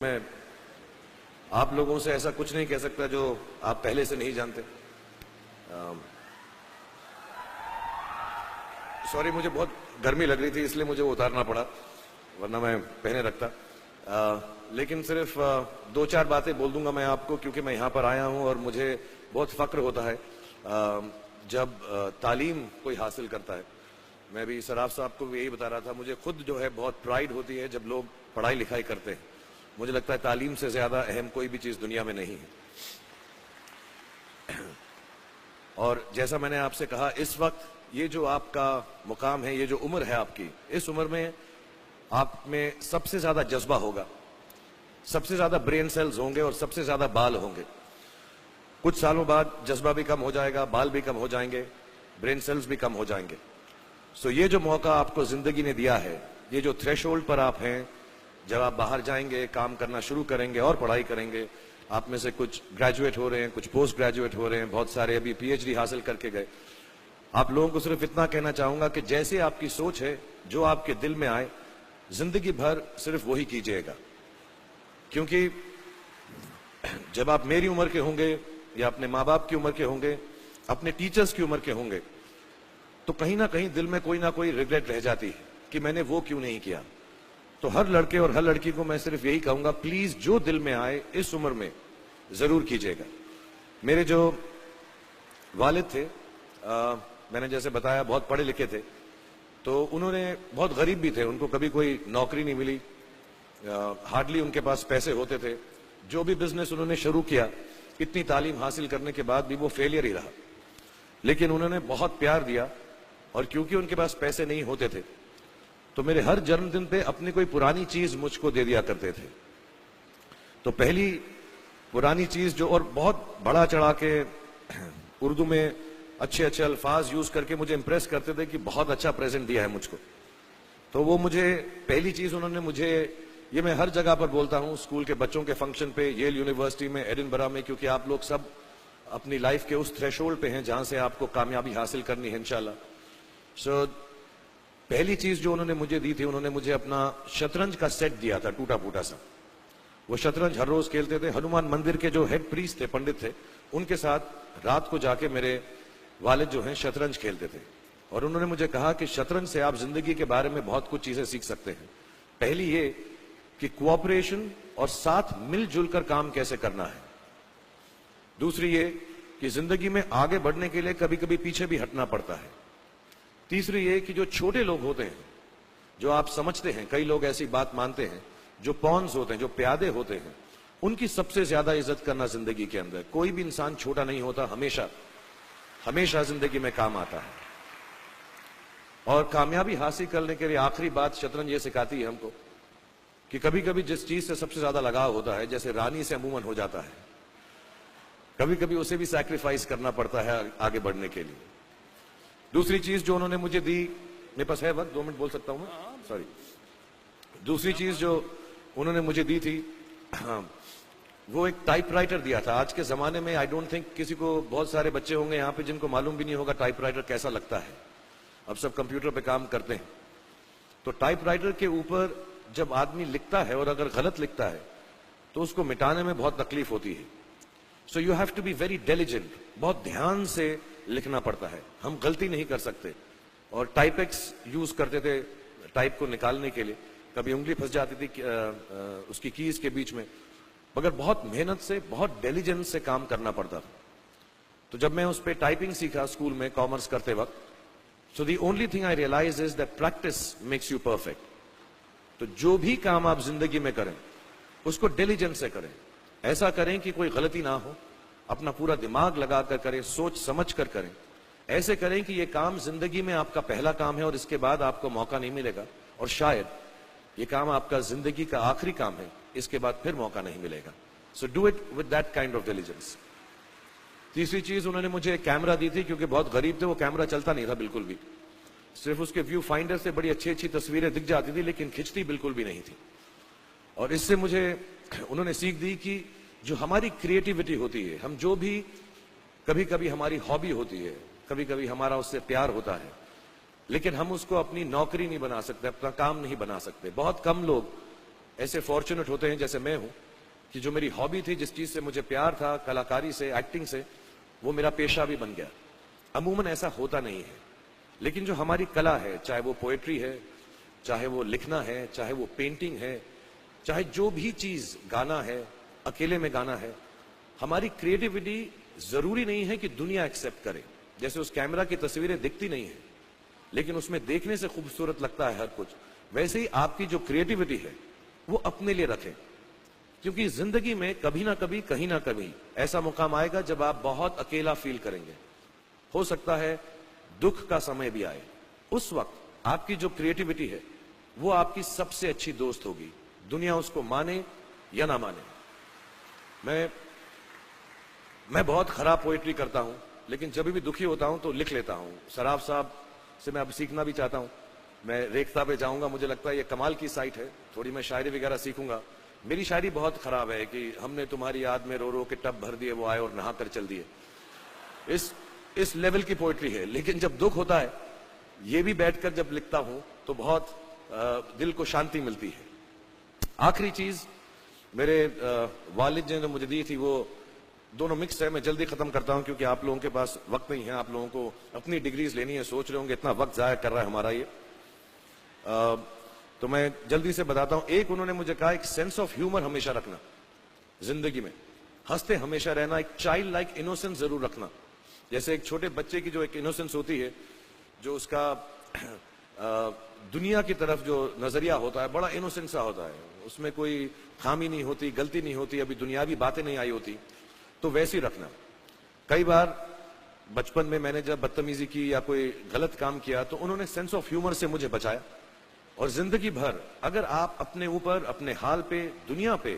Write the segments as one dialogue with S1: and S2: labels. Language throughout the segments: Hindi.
S1: मैं आप लोगों से ऐसा कुछ नहीं कह सकता जो आप पहले से नहीं जानते। सॉरी, मुझे बहुत गर्मी लग रही थी इसलिए मुझे वो उतारना पड़ा, वरना मैं पहने रखता। लेकिन सिर्फ दो चार बातें बोल दूंगा मैं आपको, क्योंकि मैं यहाँ पर आया हूँ और मुझे बहुत फक्र होता है जब तालीम कोई हासिल करता है। मैं भी सराफ साहब को भी यही बता रहा था, मुझे खुद जो है बहुत प्राइड होती है जब लोग पढ़ाई लिखाई करते हैं। मुझे लगता है तालीम से ज्यादा अहम कोई भी चीज दुनिया में नहीं है। और जैसा मैंने आपसे कहा, इस वक्त ये जो आपका मुकाम है, ये जो उम्र है आपकी, इस उम्र में आप में सबसे ज्यादा जज्बा होगा, सबसे ज्यादा ब्रेन सेल्स होंगे और सबसे ज्यादा बाल होंगे। कुछ सालों बाद जज्बा भी कम हो जाएगा, बाल भी कम हो जाएंगे, ब्रेन सेल्स भी कम हो जाएंगे। सो ये जो मौका आपको जिंदगी ने दिया है, ये जो थ्रेशोल्ड पर आप हैं, जब आप बाहर जाएंगे, काम करना शुरू करेंगे और पढ़ाई करेंगे, आप में से कुछ ग्रेजुएट हो रहे हैं, कुछ पोस्ट ग्रेजुएट हो रहे हैं, बहुत सारे अभी पीएचडी हासिल करके गए। आप लोगों को सिर्फ इतना कहना चाहूंगा कि जैसे आपकी सोच है, जो आपके दिल में आए, जिंदगी भर सिर्फ वही कीजिएगा। क्योंकि जब आप मेरी उम्र के होंगे या अपने माँ बाप की उम्र के होंगे, अपने टीचर्स की उम्र के होंगे, तो कहीं ना कहीं दिल में कोई ना कोई रिग्रेट रह जाती है कि मैंने वो क्यों नहीं किया। तो हर लड़के और हर लड़की को मैं सिर्फ यही कहूंगा, प्लीज जो दिल में आए इस उम्र में जरूर कीजिएगा। मेरे जो वालिद थे, मैंने जैसे बताया, बहुत पढ़े लिखे थे, तो उन्होंने बहुत गरीब भी थे, उनको कभी कोई नौकरी नहीं मिली, हार्डली उनके पास पैसे होते थे। जो भी बिजनेस उन्होंने शुरू किया, इतनी तालीम हासिल करने के बाद भी वो फेलियर ही रहा। लेकिन उन्होंने बहुत प्यार दिया, और क्योंकि उनके पास पैसे नहीं होते थे, तो मेरे हर जन्मदिन पे अपनी कोई पुरानी चीज मुझको दे दिया करते थे। तो पहली पुरानी चीज जो, और बहुत बड़ा चढ़ा के उर्दू में अच्छे अच्छे अल्फाज यूज करके मुझे इंप्रेस करते थे कि बहुत अच्छा प्रेजेंट दिया है मुझको। तो वो मुझे पहली चीज उन्होंने मुझे, ये मैं हर जगह पर बोलता हूँ, स्कूल के बच्चों के फंक्शन पे, येल यूनिवर्सिटी में, एडिनबरा में, क्योंकि आप लोग सब अपनी लाइफ के उस थ्रेशोल्ड पे हैं जहां से आपको कामयाबी हासिल करनी है इंशाल्लाह। सो पहली चीज जो उन्होंने मुझे दी थी, उन्होंने मुझे अपना शतरंज का सेट दिया था, टूटा फूटा सा। वो शतरंज हर रोज खेलते थे। हनुमान मंदिर के जो हेड प्रीस्ट थे, पंडित थे, उनके साथ रात को जाके मेरे वालिद जो हैं शतरंज खेलते थे। और उन्होंने मुझे कहा कि शतरंज से आप जिंदगी के बारे में बहुत कुछ चीजें सीख सकते हैं। पहली ये कि कोऑपरेशन और साथ मिलजुल कर काम कैसे करना है। दूसरी ये कि जिंदगी में आगे बढ़ने के लिए कभी कभी पीछे भी हटना पड़ता है। तीसरी ये कि जो छोटे लोग होते हैं, जो आप समझते हैं, कई लोग ऐसी बात मानते हैं, जो पॉन्स होते हैं, जो प्यादे होते हैं, उनकी सबसे ज्यादा इज्जत करना जिंदगी के अंदर। कोई भी इंसान छोटा नहीं होता, हमेशा हमेशा जिंदगी में काम आता है। और कामयाबी हासिल करने के लिए आखिरी बात शतरंज ये सिखाती है हमको कि कभी कभी जिस चीज से सबसे ज्यादा लगाव होता है, जैसे रानी से अमूमन हो जाता है, कभी कभी उसे भी सैक्रिफाइस करना पड़ता है आगे बढ़ने के लिए। दूसरी चीज जो उन्होंने मुझे दी, मेरे पास है वक्त, 2 मिनट बोल सकता हूं मैं, सॉरी। दूसरी चीज जो उन्होंने मुझे दी थी, वो एक टाइपराइटर दिया था। आज के जमाने में आई डोंट थिंक किसी को, बहुत सारे बच्चे होंगे यहाँ पे जिनको मालूम भी नहीं होगा टाइपराइटर कैसा लगता है। अब सब कंप्यूटर पे काम करते हैं। तो टाइपराइटर के ऊपर जब आदमी लिखता है और अगर गलत लिखता है तो उसको मिटाने में बहुत तकलीफ होती है। So you have to be very diligent, बहुत ध्यान से लिखना पड़ता है। हम गलती नहीं कर सकते। और टाइपेक्स यूज करते थे टाइप को निकालने के लिए, कभी उंगली फंस जाती थी उसकी कीज के बीच में, मगर बहुत मेहनत से, बहुत डिलिजेंस से काम करना पड़ता था। तो जब मैं उस पर टाइपिंग सीखा स्कूल में कॉमर्स करते वक्त, so the only thing I realise is that practice makes you perfect. तो जो भी काम आप जिंदगी में करें, उसको डिलिजेंस से करें। ऐसा करें कि कोई गलती ना हो, अपना पूरा दिमाग लगाकर करें, सोच समझ कर करें। ऐसे करें कि ये काम जिंदगी में आपका पहला काम है और इसके बाद आपको मौका नहीं मिलेगा, और शायद ये काम आपका जिंदगी का आखिरी काम है, इसके बाद फिर मौका नहीं मिलेगा। So do it with that kind of diligence. तीसरी चीज उन्होंने मुझे एक कैमरा दी थी, क्योंकि बहुत गरीब थे, वो कैमरा चलता नहीं था बिल्कुल भी। सिर्फ उसके व्यू फाइंडर से बड़ी अच्छी अच्छी तस्वीरें दिख जाती थी, लेकिन खिंचती बिल्कुल भी नहीं थी। और इससे मुझे उन्होंने सीख दी कि जो हमारी क्रिएटिविटी होती है, हम जो भी, कभी कभी हमारी हॉबी होती है, कभी कभी हमारा उससे प्यार होता है, लेकिन हम उसको अपनी नौकरी नहीं बना सकते, अपना काम नहीं बना सकते। बहुत कम लोग ऐसे फॉर्चुनेट होते हैं जैसे मैं हूं कि जो मेरी हॉबी थी, जिस चीज से मुझे प्यार था, कलाकारी से, एक्टिंग से, वो मेरा पेशा भी बन गया। अमूमन ऐसा होता नहीं है, लेकिन जो हमारी कला है, चाहे वो पोएट्री है, चाहे वो लिखना है, चाहे वो पेंटिंग है, चाहे जो भी चीज, गाना है, अकेले में गाना है, हमारी क्रिएटिविटी जरूरी नहीं है कि दुनिया एक्सेप्ट करे। जैसे उस कैमरा की तस्वीरें दिखती नहीं है, लेकिन उसमें देखने से खूबसूरत लगता है हर कुछ, वैसे ही आपकी जो क्रिएटिविटी है वो अपने लिए रखें। क्योंकि जिंदगी में कभी ना कभी, कहीं ना कभी ऐसा मुकाम आएगा जब आप बहुत अकेला फील करेंगे। हो सकता है दुख का समय भी आए, उस वक्त आपकी जो क्रिएटिविटी है वो आपकी सबसे अच्छी दोस्त होगी, दुनिया उसको माने या ना माने। मैं बहुत खराब पोएट्री करता हूं, लेकिन जब भी दुखी होता हूं तो लिख लेता हूं। सराफ साहब से मैं अब सीखना भी चाहता हूं। मैं रेखता पे जाऊंगा, मुझे लगता है ये कमाल की साइट है, थोड़ी मैं शायरी वगैरह सीखूंगा। मेरी शायरी बहुत खराब है कि हमने तुम्हारी याद में रो रो के टब भर दिए, वो आए और नहा कर चल दिए। इस लेवल की पोएट्री है। लेकिन जब दुख होता है, ये भी बैठकर जब लिखता हूं तो बहुत दिल को शांति मिलती है। आखिरी चीज मेरे वालिद ने मुझे दी थी, वो दोनों मिक्स है, मैं जल्दी खत्म करता हूं क्योंकि आप लोगों के पास वक्त नहीं है, आप लोगों को अपनी डिग्रीज लेनी है, सोच रहे होंगे इतना वक्त जाया कर रहा है हमारा ये। तो मैं जल्दी से बताता हूं। एक उन्होंने मुझे कहा, एक सेंस ऑफ ह्यूमर हमेशा रखना जिंदगी में, हंसते हमेशा रहना, एक चाइल्ड लाइक इनोसेंस जरूर रखना। जैसे एक छोटे बच्चे की जो एक इनोसेंस होती है, जो उसका दुनिया की तरफ जो नजरिया होता है, बड़ा इनोसेंस सा होता है, उसमें कोई खामी नहीं होती, गलती नहीं होती, अभी दुनियावी बातें नहीं आई होती, तो वैसे ही रखना। कई बार बचपन में मैंने जब बदतमीजी की या कोई गलत काम किया तो उन्होंने सेंस ऑफ ह्यूमर से मुझे बचाया। और जिंदगी भर अगर आप अपने ऊपर, अपने हाल पे, दुनिया पे,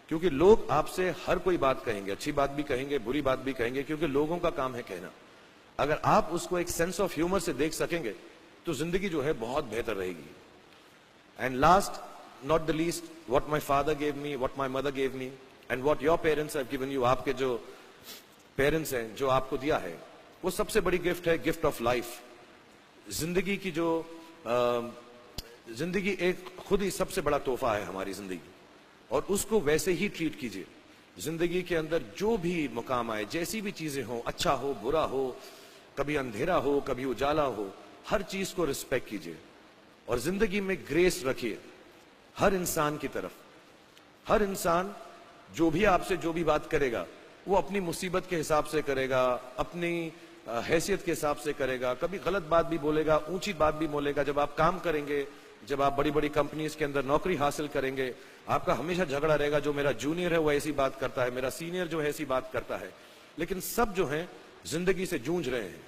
S1: क्योंकि लोग आपसे हर कोई बात कहेंगे, अच्छी बात भी कहेंगे, बुरी बात भी कहेंगे, क्योंकि लोगों का काम है कहना। अगर आप उसको एक सेंस ऑफ ह्यूमर से देख सकेंगे तो जिंदगी जो है बहुत बेहतर रहेगी। And last not the least, what my father gave me, what my mother gave me and what your parents have given you, आपके जो पेरेंट्स हैं, जो आपको दिया है, वो सबसे बड़ी गिफ्ट है, गिफ्ट ऑफ लाइफ। जिंदगी की जो जिंदगी एक खुद ही सबसे बड़ा तोहफा है हमारी जिंदगी, और उसको वैसे ही ट्रीट कीजिए। जिंदगी के अंदर जो भी मुकाम आए, जैसी भी चीजें हो, अच्छा हो, बुरा हो, कभी अंधेरा हो, कभी उजाला हो, हर चीज को रिस्पेक्ट कीजिए और जिंदगी में ग्रेस रखिए हर इंसान की तरफ। हर इंसान जो भी आपसे जो भी बात करेगा, वो अपनी मुसीबत के हिसाब से करेगा, अपनी हैसियत के हिसाब से करेगा। कभी गलत बात भी बोलेगा, ऊंची बात भी बोलेगा। जब आप काम करेंगे, जब आप बड़ी बड़ी कंपनीज के अंदर नौकरी हासिल करेंगे, आपका हमेशा झगड़ा रहेगा, जो मेरा जूनियर है वो ऐसी बात करता है, मेरा सीनियर जो है ऐसी बात करता है। लेकिन सब जो हैं जिंदगी से जूझ रहे हैं,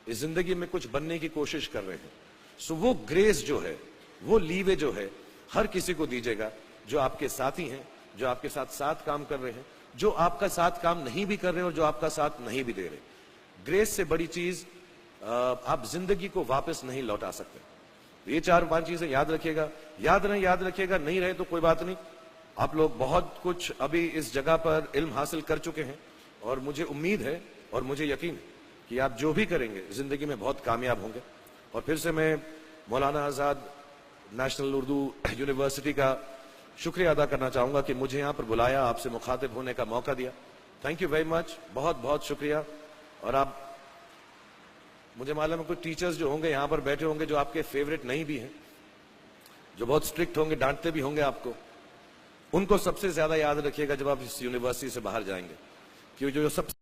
S1: इस जिंदगी में कुछ बनने की कोशिश कर रहे हैं। सो वो ग्रेस जो है, वो लीवे जो है, हर किसी को दीजिएगा, जो आपके साथी हैं, जो आपके साथ साथ काम कर रहे हैं, जो आपका साथ काम नहीं भी कर रहे और जो आपका साथ नहीं भी दे रहे। ग्रेस से बड़ी चीज आप जिंदगी को वापस नहीं लौटा सकते। ये 4-5 चीजें याद रखिएगा। याद रखिएगा, नहीं रहे तो कोई बात नहीं। आप लोग बहुत कुछ अभी इस जगह पर इल्म हासिल कर चुके हैं और मुझे उम्मीद है और मुझे यकीन है कि आप जो भी करेंगे जिंदगी में बहुत कामयाब होंगे। और फिर से मैं मौलाना आजाद नेशनल उर्दू यूनिवर्सिटी का शुक्रिया अदा करना चाहूंगा कि मुझे यहाँ पर बुलाया, आपसे मुखातिब होने का मौका दिया। थैंक यू वेरी मच, बहुत बहुत शुक्रिया। और आप, मुझे मालूम है कुछ टीचर्स जो होंगे यहाँ पर बैठे होंगे जो आपके फेवरेट नहीं भी हैं, जो बहुत स्ट्रिक्ट होंगे, डांटते भी होंगे आपको, उनको सबसे ज्यादा याद रखिएगा जब आप इस यूनिवर्सिटी से बाहर जाएंगे, क्योंकि जो सबसे